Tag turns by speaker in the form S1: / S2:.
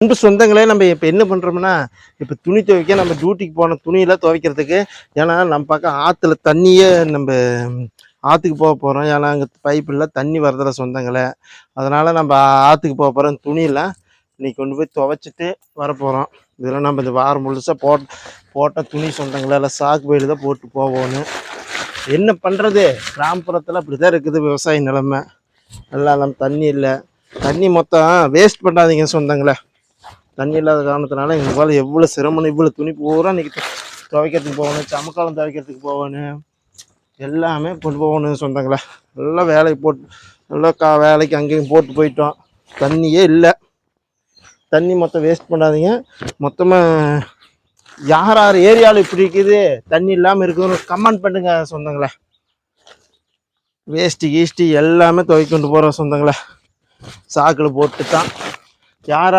S1: அன்பு சொந்தங்களே, நம்ம இப்போ என்ன பண்ணுறோம்னா, இப்போ துணி துவைக்க நம்ம டியூட்டிக்கு போன துணியெல்லாம் துவைக்கிறதுக்கு, ஏன்னா நம்ம பக்கம் ஆற்றுல தண்ணியே நம்ம ஆற்றுக்கு போகிறோம். ஏன்னா அங்கே பைப்பில் தண்ணி வரதில்ல சொந்தங்களே. அதனால் நம்ம ஆற்றுக்கு போகிறோம். துணியெல்லாம் இன்றைக்கி கொண்டு போய் துவைச்சிட்டு வரப்போகிறோம். இதெல்லாம் நம்ம இந்த வாரம் முழுசாக போட்ட துணி சொந்தங்களே, எல்லாம் சாக்கு பையில் தான் போட்டு போகணும். என்ன பண்ணுறது, கிராமப்புறத்தில் அப்படி தான் இருக்குது விவசாய நிலைமை. எல்லாம் நம்ம தண்ணி இல்லை, தண்ணி மொத்தம் வேஸ்ட் பண்ணாதீங்க சொந்தங்களே. தண்ணி இல்லாத காரணத்தினால எங்கள் போல் எவ்வளோ சிரமம். இவ்வளோ துணி பூரா இன்றைக்கி துவைக்கிறதுக்கு போகணும், சமக்காலம் துவைக்கிறதுக்கு போகணும், எல்லாமே கொண்டு போகணும் சொந்தங்களே. எல்லாம் வேலைக்கு போட்டு எல்லாம் வேலைக்கு அங்கேயும் போட்டு போயிட்டோம். தண்ணியே இல்லை. தண்ணி மொத்தம் வேஸ்ட் பண்ணாதீங்க. மொத்தமாக யார் யார் ஏரியாவில் இப்படி இருக்குது தண்ணி இல்லாமல் இருக்குதுன்னு கமெண்ட் பண்ணுங்க சொந்தங்களே. வேஸ்ட்டு கீஸ்ட்டு எல்லாமே துவைக்கொண்டு போகிறோம் சொந்தங்களே. சாக்கில் போட்டு தான் யார்